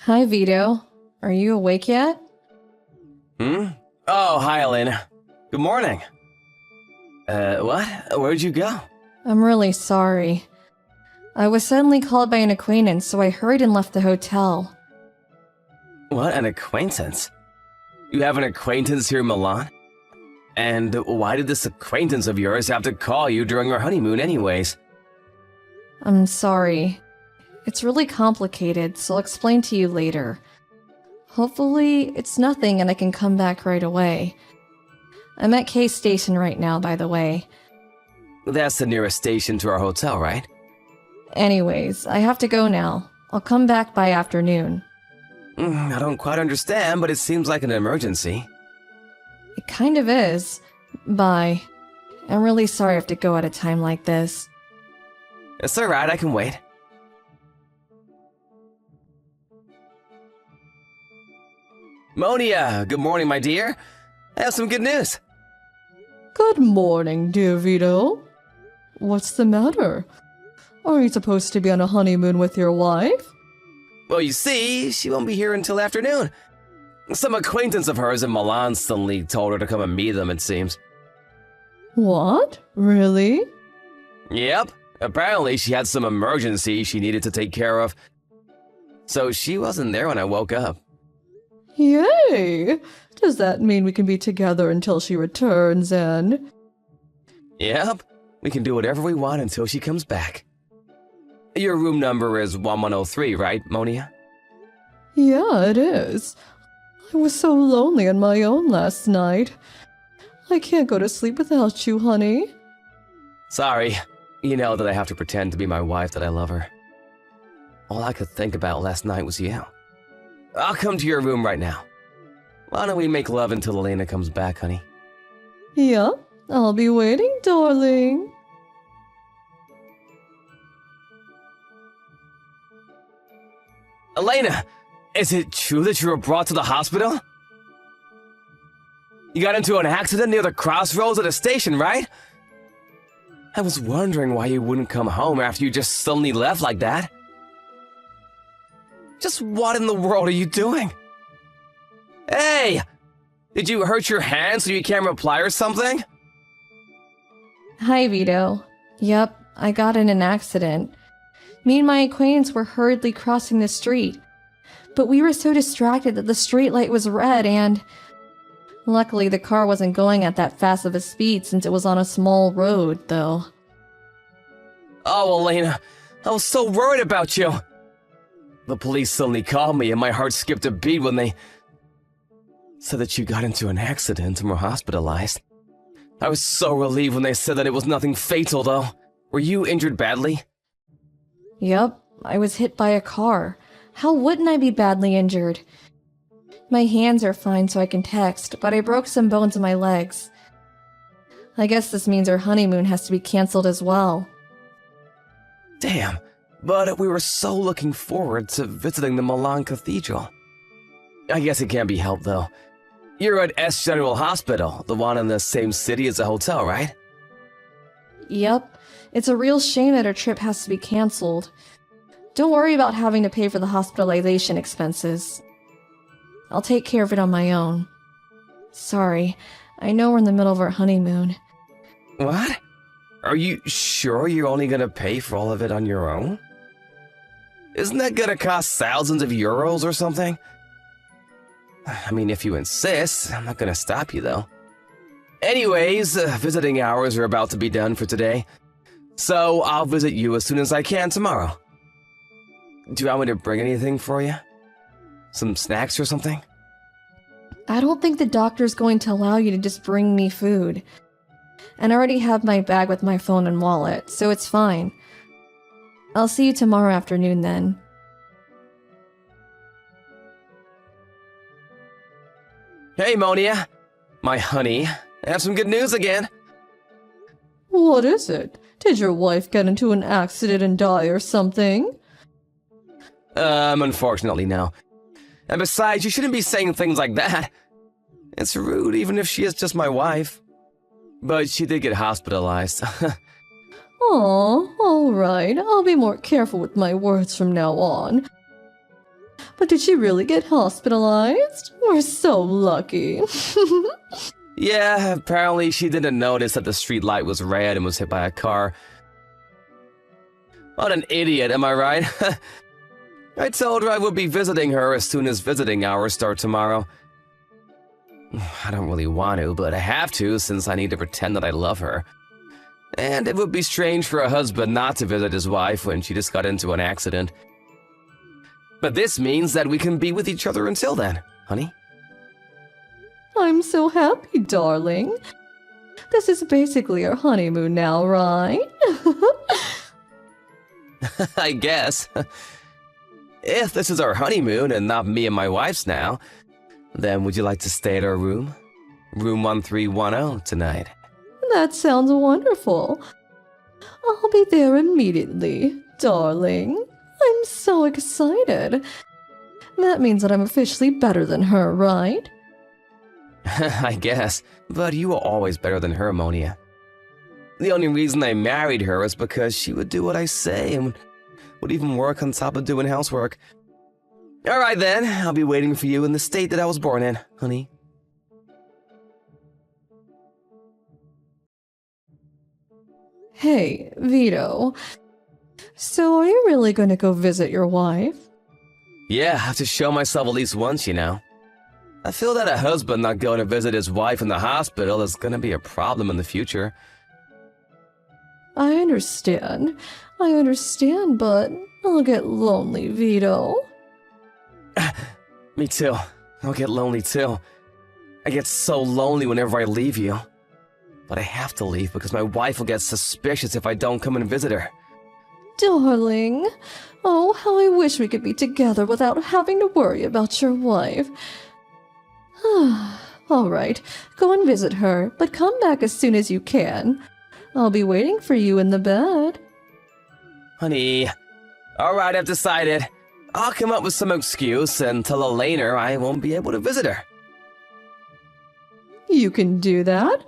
Hi, Vito. Are you awake yet? Hmm? Oh, hi, Elena. Good morning. What? Where'd you go? I'm really sorry. I was suddenly called by an acquaintance, so I hurried and left the hotel. What, an acquaintance? You have an acquaintance here in Milan? And why did this acquaintance of yours have to call you during our honeymoon anyways? I'm sorry. It's really complicated, so I'll explain to you later. Hopefully, it's nothing and I can come back right away. I'm at K Station right now, by the way. That's the nearest station to our hotel, right? Anyways, I have to go now. I'll come back by afternoon. I don't quite understand, but it seems like an emergency. It kind of is. Bye. I'm really sorry I have to go at a time like this. It's alright, I can wait. Monia, good morning, my dear. I have some good news. Good morning, dear Vito. What's the matter? Are you supposed to be on a honeymoon with your wife? Well, you see, she won't be here until afternoon. Some acquaintance of hers in Milan suddenly told her to come and meet them, it seems. What? Really? Yep. Apparently, she had some emergency she needed to take care of. So she wasn't there when I woke up. Yay! Does that mean we can be together until she returns and... Yep. We can do whatever we want until she comes back. Your room number is 1103, right, Monia? Yeah, it is. I was so lonely on my own last night. I can't go to sleep without you, honey. Sorry. You know that I have to pretend to be my wife that I love her. All I could think about last night was you. I'll come to your room right now. Why don't we make love until Elena comes back, honey? Yeah, I'll be waiting, darling. Elena! Is it true that you were brought to the hospital? You got into an accident near the crossroads at the station, right? I was wondering why you wouldn't come home after you just suddenly left like that. Just what in the world are you doing? Hey! Did you hurt your hand so you can't reply or something? Hi, Vito. Yep, I got in an accident. Me and my acquaintance were hurriedly crossing the street, but we were so distracted that the streetlight was red and... Luckily, the car wasn't going at that fast of a speed since it was on a small road, though. Oh, Elena, I was so worried about you. The police suddenly called me and my heart skipped a beat when they said that you got into an accident and were hospitalized. I was so relieved when they said that it was nothing fatal, though. Were you injured badly? Yep, I was hit by a car. How wouldn't I be badly injured? My hands are fine so I can text, but I broke some bones in my legs. I guess this means our honeymoon has to be cancelled as well. Damn, but we were so looking forward to visiting the Milan Cathedral. I guess it can't be helped, though. You're at S General Hospital, the one in the same city as the hotel, right? Yep, it's a real shame that our trip has to be cancelled. Don't worry about having to pay for the hospitalization expenses. I'll take care of it on my own. Sorry, I know we're in the middle of our honeymoon. What? Are you sure you're only gonna pay for all of it on your own? Isn't that gonna cost thousands of euros or something? I mean, if you insist, I'm not gonna stop you, though. Anyways, visiting hours are about to be done for today, so I'll visit you as soon as I can tomorrow. Do you want me to bring anything for you? Some snacks or something? I don't think the doctor's going to allow you to just bring me food. And I already have my bag with my phone and wallet, so it's fine. I'll see you tomorrow afternoon then. Hey, Monia. My honey. I have some good news again. What is it? Did your wife get into an accident and die or something? Unfortunately, no. And besides, you shouldn't be saying things like that. It's rude, even if she is just my wife. But she did get hospitalized. Aw, alright, I'll be more careful with my words from now on. But did she really get hospitalized? We're so lucky. Yeah, apparently she didn't notice that the street light was red and was hit by a car. What an idiot, am I right? I told her I would be visiting her as soon as visiting hours start tomorrow. I don't really want to, but I have to since I need to pretend that I love her. And it would be strange for a husband not to visit his wife when she just got into an accident. But this means that we can be with each other until then, honey. I'm so happy, darling. This is basically our honeymoon now, right? I guess. If this is our honeymoon and not me and my wife's now, then would you like to stay at our room? Room 1310 tonight. That sounds wonderful. I'll be there immediately, darling. I'm so excited. That means that I'm officially better than her, right? I guess, but you were always better than her, Monia. The only reason I married her is because she would do what I say and would even work on top of doing housework. Alright then, I'll be waiting for you in the state that I was born in, honey. Hey, Vito. So are you really going to go visit your wife? Yeah, I have to show myself at least once, you know. I feel that a husband not going to visit his wife in the hospital is going to be a problem in the future. I understand, but I'll get lonely, Vito. Me too. I'll get lonely too. I get so lonely whenever I leave you. But I have to leave because my wife will get suspicious if I don't come and visit her. Darling, oh, how I wish we could be together without having to worry about your wife. All right, go and visit her, but come back as soon as you can. I'll be waiting for you in the bed. Honey, alright, I've decided. I'll come up with some excuse and tell Elena I won't be able to visit her. You can do that?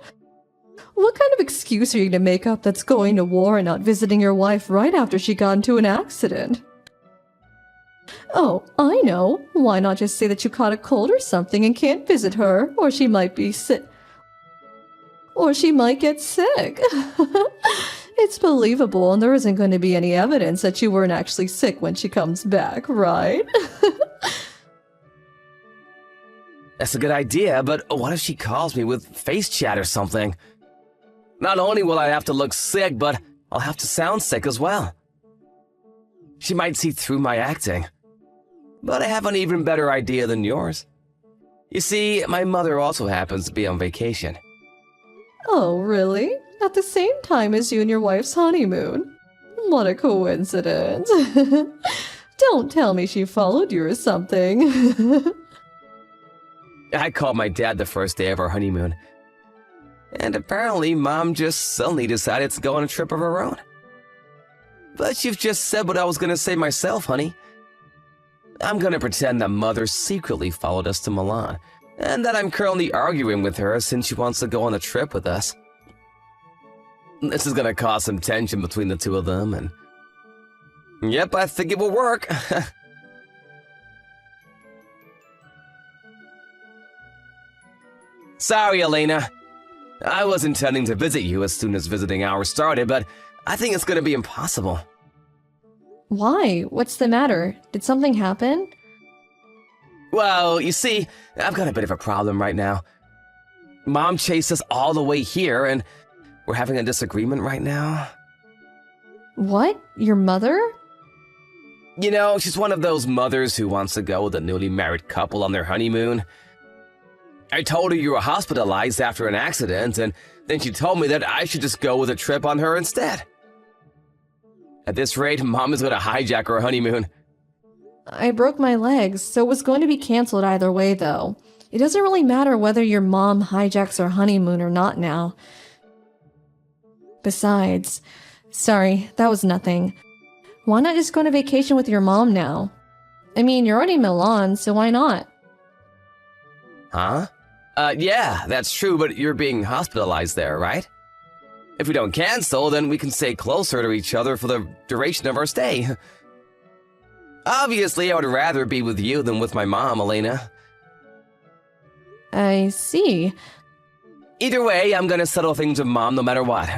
What kind of excuse are you going to make up that's going to war and not visiting your wife right after she got into an accident? Oh, I know. Why not just say that you caught a cold or something and can't visit her, or she might be sick. Or she might get sick. It's believable, and there isn't going to be any evidence that you weren't actually sick when she comes back, right? That's a good idea, but what if she calls me with face chat or something? Not only will I have to look sick, but I'll have to sound sick as well. She might see through my acting. But I have an even better idea than yours. You see, my mother also happens to be on vacation. Oh, really? At the same time as you and your wife's honeymoon? What a coincidence. Don't tell me she followed you or something. I called my dad the first day of our honeymoon. And apparently, Mom just suddenly decided to go on a trip of her own. But you've just said what I was gonna say myself, honey. I'm gonna pretend that Mother secretly followed us to Milan, and that I'm currently arguing with her since she wants to go on a trip with us. This is gonna cause some tension between the two of them, and... Yep, I think it will work. Sorry, Elena. I was intending to visit you as soon as visiting hours started, but I think it's gonna be impossible. Why? What's the matter? Did something happen? Well, you see, I've got a bit of a problem right now. Mom chased us all the way here, and we're having a disagreement right now. What? Your mother? You know, she's one of those mothers who wants to go with a newly married couple on their honeymoon. I told her you were hospitalized after an accident, and then she told me that I should just go with a trip on her instead. At this rate, Mom is going to hijack our honeymoon. I broke my legs, so it was going to be canceled either way, though. It doesn't really matter whether your mom hijacks our honeymoon or not now. Besides, sorry, that was nothing. Why not just go on a vacation with your mom now? I mean, you're already in Milan, so why not? Huh? Yeah, that's true, but you're being hospitalized there, right? If we don't cancel, then we can stay closer to each other for the duration of our stay. Obviously, I would rather be with you than with my mom, Elena. I see. Either way, I'm gonna settle things with Mom no matter what.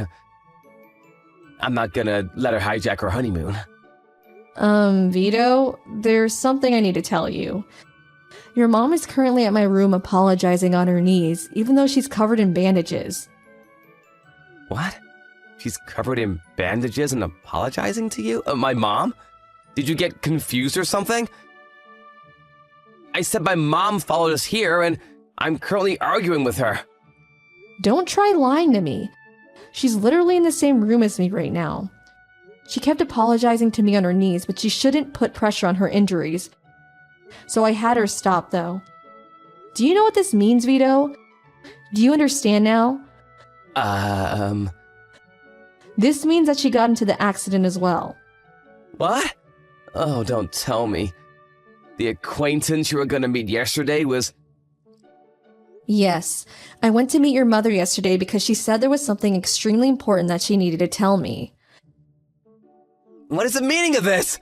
I'm not gonna let her hijack her honeymoon. Vito, there's something I need to tell you. Your mom is currently at my room apologizing on her knees, even though she's covered in bandages. What? She's covered in bandages and apologizing to you? My mom? Did you get confused or something? I said my mom followed us here, and I'm currently arguing with her. Don't try lying to me. She's literally in the same room as me right now. She kept apologizing to me on her knees, but she shouldn't put pressure on her injuries. So I had her stop, though. Do you know what this means, Vito? Do you understand now? This means that she got into the accident as well. What? Oh, don't tell me. The acquaintance you were gonna meet yesterday was... Yes, I went to meet your mother yesterday because she said there was something extremely important that she needed to tell me. What is the meaning of this?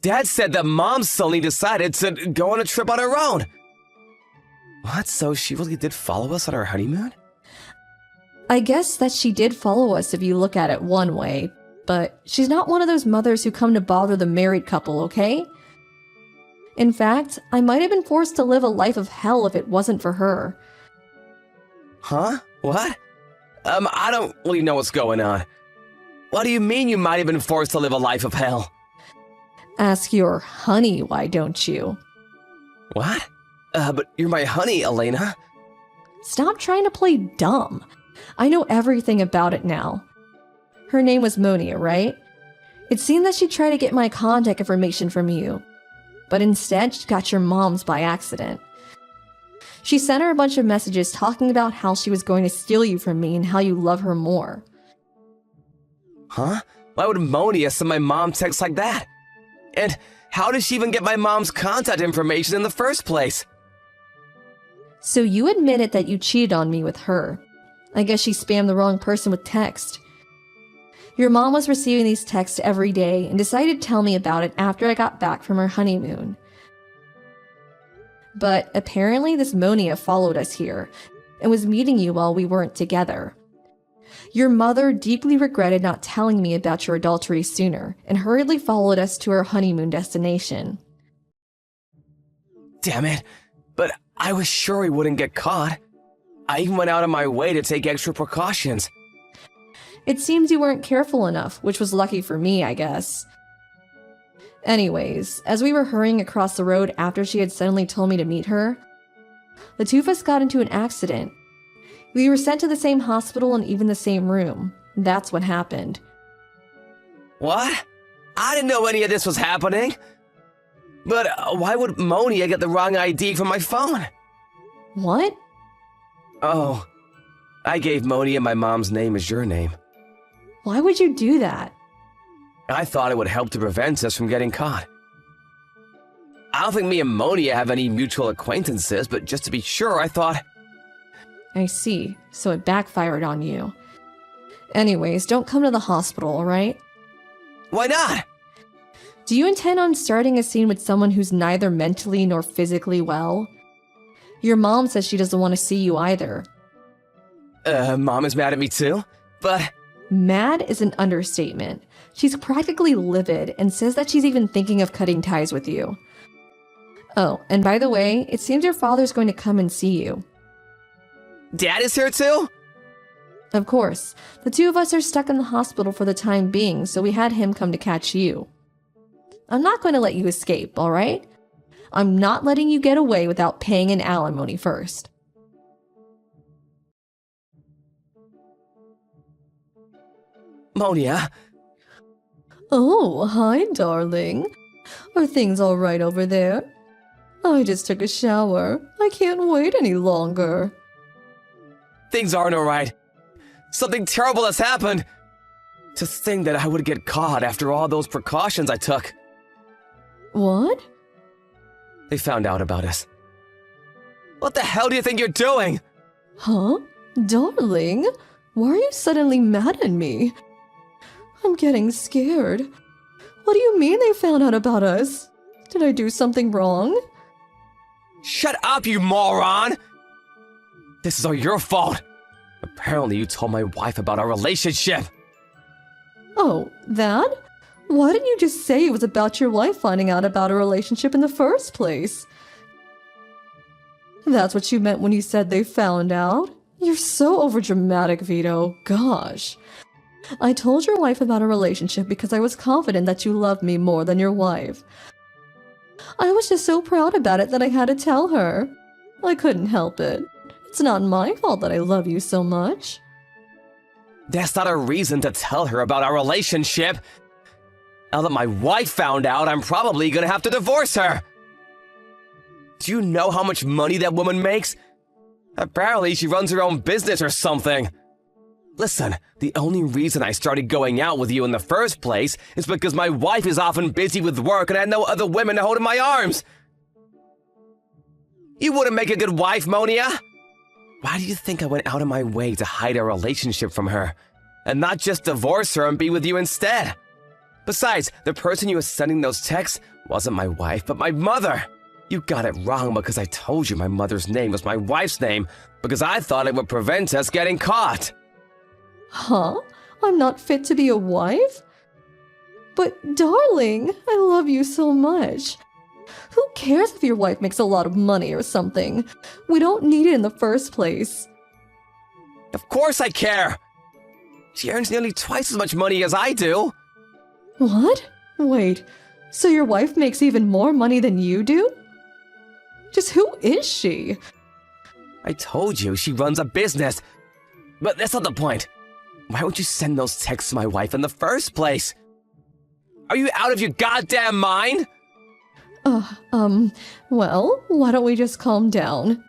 Dad said that Mom suddenly decided to go on a trip on her own. What, so she really did follow us on our honeymoon? I guess that she did follow us if you look at it one way, but she's not one of those mothers who come to bother the married couple, okay? In fact, I might have been forced to live a life of hell if it wasn't for her. Huh? What? I don't really know what's going on. What do you mean you might have been forced to live a life of hell? Ask your honey, why don't you? What? But you're my honey, Elena. Stop trying to play dumb. I know everything about it now. Her name was Monia, right? It seemed that she tried to get my contact information from you, but instead she got your mom's by accident. She sent her a bunch of messages talking about how she was going to steal you from me and how you love her more. Huh? Why would Monia send my mom texts like that? And how did she even get my mom's contact information in the first place? So you admitted that you cheated on me with her. I guess she spammed the wrong person with text. Your mom was receiving these texts every day and decided to tell me about it after I got back from her honeymoon. But apparently this Monia followed us here and was meeting you while we weren't together. Your mother deeply regretted not telling me about your adultery sooner and hurriedly followed us to our honeymoon destination. Damn it, but I was sure we wouldn't get caught. I even went out of my way to take extra precautions. It seems you weren't careful enough, which was lucky for me, I guess. Anyways, as we were hurrying across the road after she had suddenly told me to meet her, the two of us got into an accident. We were sent to the same hospital and even the same room. That's what happened. What? I didn't know any of this was happening. But why would Monia get the wrong ID from my phone? What? Oh, I gave Monia my mom's name as your name. Why would you do that? I thought it would help to prevent us from getting caught. I don't think me and Monia have any mutual acquaintances, but just to be sure, I thought... I see, so it backfired on you. Anyways, don't come to the hospital, alright? Why not? Do you intend on starting a scene with someone who's neither mentally nor physically well? Your mom says she doesn't want to see you either. Mom is mad at me too? But... Mad is an understatement. She's practically livid and says that she's even thinking of cutting ties with you. Oh, and by the way, it seems your father's going to come and see you. Dad is here too? Of course. The two of us are stuck in the hospital for the time being, so we had him come to catch you. I'm not going to let you escape, alright? I'm not letting you get away without paying an alimony first. Monia. Oh, hi, darling. Are things all right over there? I just took a shower. I can't wait any longer. Things aren't alright. Something terrible has happened. To think that I would get caught after all those precautions I took. What? They found out about us. What the hell do you think you're doing? Huh? Darling? Why are you suddenly mad at me? I'm getting scared. What do you mean they found out about us? Did I do something wrong? Shut up, you moron! This is all your fault. Apparently you told my wife about our relationship. Oh, that? Why didn't you just say it was about your wife finding out about a relationship in the first place? That's what you meant when you said they found out? You're so overdramatic, Vito. Gosh. I told your wife about a relationship because I was confident that you loved me more than your wife. I was just so proud about it that I had to tell her. I couldn't help it. It's not my fault that I love you so much. That's not a reason to tell her about our relationship. Now that my wife found out, I'm probably gonna have to divorce her. Do you know how much money that woman makes? Apparently she runs her own business or something. Listen, the only reason I started going out with you in the first place is because my wife is often busy with work and I had no other women to hold in my arms. You wouldn't make a good wife, Monia. Why do you think I went out of my way to hide our relationship from her and not just divorce her and be with you instead? Besides, the person you were sending those texts wasn't my wife, but my mother. You got it wrong because I told you my mother's name was my wife's name because I thought it would prevent us getting caught. Huh? I'm not fit to be a wife? But darling, I love you so much. Who cares if your wife makes a lot of money or something? We don't need it in the first place. Of course I care. She earns nearly twice as much money as I do. What? Wait, so your wife makes even more money than you do? Just who is she? I told you she runs a business. But that's not the point. Why would you send those texts to my wife in the first place? Are you out of your goddamn mind? Well, why don't we just calm down?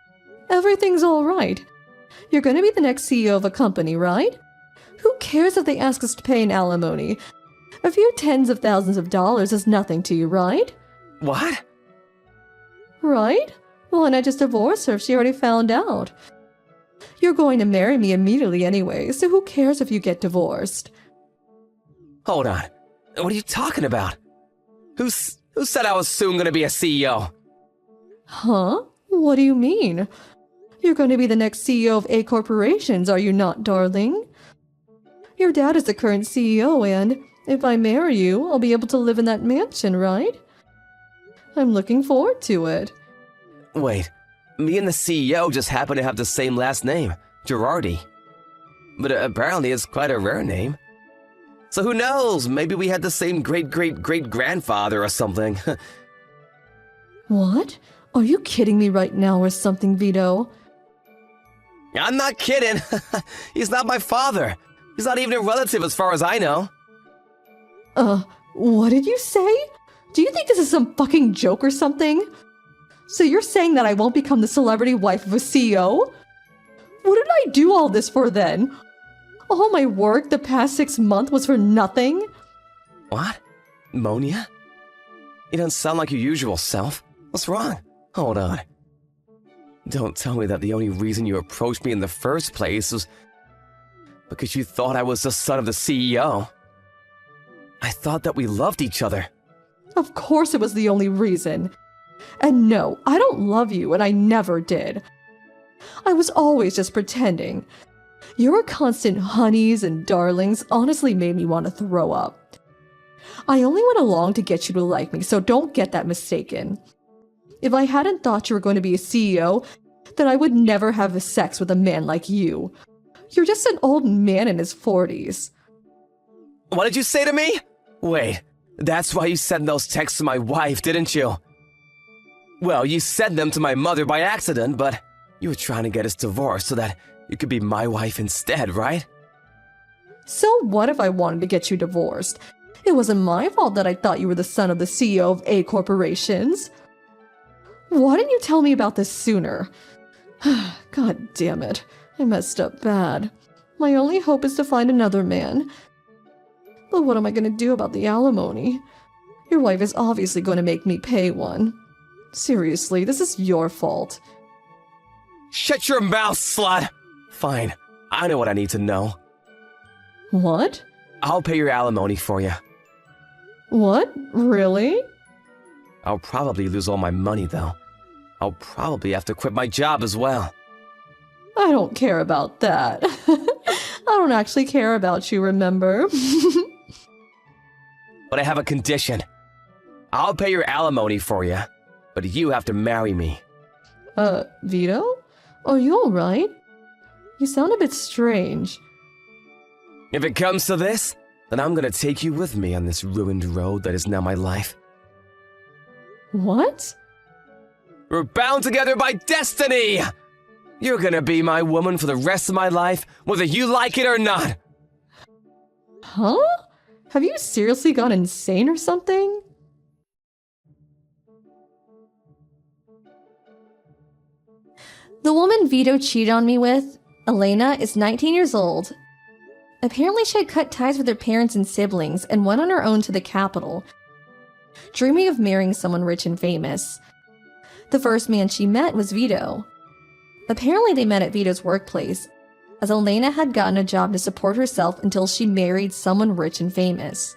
Everything's all right. You're gonna be the next CEO of a company, right? Who cares if they ask us to pay an alimony? A few tens of thousands of dollars is nothing to you, right? What? Right? Why not just divorce her if she already found out? You're going to marry me immediately anyway, so who cares if you get divorced? Hold on. What are you talking about? Who said I was soon gonna be a CEO? Huh? What do you mean? You're going to be the next CEO of A Corporations, are you not, darling? Your dad is the current CEO, and if I marry you, I'll be able to live in that mansion, right? I'm looking forward to it. Wait, me and the CEO just happen to have the same last name, Girardi. But apparently it's quite a rare name. So who knows, maybe we had the same great-great-great-grandfather or something. What? Are you kidding me right now or something, Vito? I'm not kidding. He's not my father. He's not even a relative as far as I know. What did you say? Do you think this is some fucking joke or something? So you're saying that I won't become the celebrity wife of a CEO? What did I do all this for then? All my work the past 6 months was for nothing? What? Monia? You don't sound like your usual self. What's wrong? Hold on. Don't tell me that the only reason you approached me in the first place was because you thought I was the son of the CEO. I thought that we loved each other. Of course it was the only reason. And no, I don't love you, and I never did. I was always just pretending. Your constant honeys and darlings honestly made me want to throw up. I only went along to get you to like me, so don't get that mistaken. If I hadn't thought you were going to be a CEO, then I would never have sex with a man like you. You're just an old man in his 40s. What did you say to me? Wait, that's why you sent those texts to my wife, didn't you? Well, you sent them to my mother by accident, but you were trying to get us divorced so that you could be my wife instead, right? So what if I wanted to get you divorced? It wasn't my fault that I thought you were the son of the CEO of A Corporations. Why didn't you tell me about this sooner? God damn it. I messed up bad. My only hope is to find another man. But what am I going to do about the alimony? Your wife is obviously going to make me pay one. Seriously, this is your fault. Shut your mouth, slut! Fine, I know what I need to know. What? I'll pay your alimony for you. What? Really? I'll probably lose all my money, though. I'll probably have to quit my job as well. I don't care about that. I don't actually care about you, remember? But I have a condition. I'll pay your alimony for you, but you have to marry me. Vito? Are you alright? You sound a bit strange. If it comes to this, then I'm gonna take you with me on this ruined road that is now my life. What? We're bound together by destiny! You're gonna be my woman for the rest of my life, whether you like it or not! Huh? Have you seriously gone insane or something? The woman Vito cheated on me with, Elena, is 19 years old. Apparently she had cut ties with her parents and siblings and went on her own to the capital, dreaming of marrying someone rich and famous. The first man she met was Vito. Apparently they met at Vito's workplace, as Elena had gotten a job to support herself until she married someone rich and famous.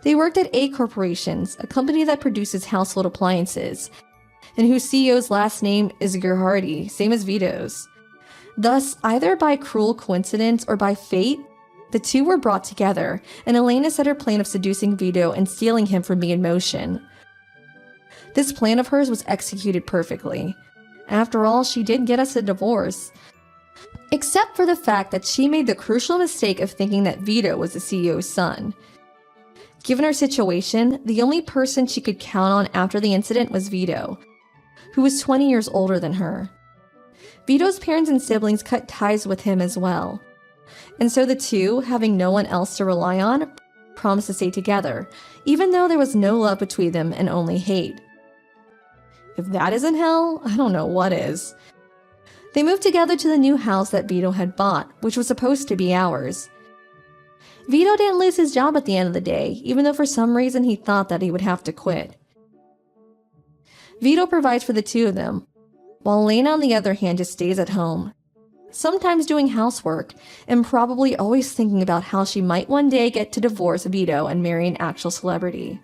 They worked at A Corporations, a company that produces household appliances, and whose CEO's last name is Gerhardi, same as Vito's. Thus, either by cruel coincidence or by fate, the two were brought together, and Elena set her plan of seducing Vito and stealing him from me in motion. This plan of hers was executed perfectly. After all, she did get us a divorce. Except for the fact that she made the crucial mistake of thinking that Vito was the CEO's son. Given her situation, the only person she could count on after the incident was Vito, who was 20 years older than her. Vito's parents and siblings cut ties with him as well. And so the two, having no one else to rely on, promised to stay together, even though there was no love between them and only hate. If that isn't hell, I don't know what is. They moved together to the new house that Vito had bought, which was supposed to be ours. Vito didn't lose his job at the end of the day, even though for some reason he thought that he would have to quit. Vito provides for the two of them, while Elena on the other hand just stays at home, sometimes doing housework, and probably always thinking about how she might one day get to divorce Vito and marry an actual celebrity.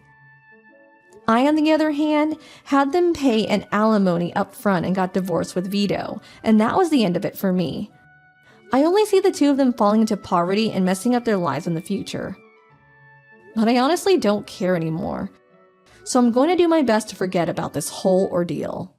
I, on the other hand, had them pay an alimony up front and got divorced with Vito, and that was the end of it for me. I only see the two of them falling into poverty and messing up their lives in the future. But I honestly don't care anymore, so I'm going to do my best to forget about this whole ordeal.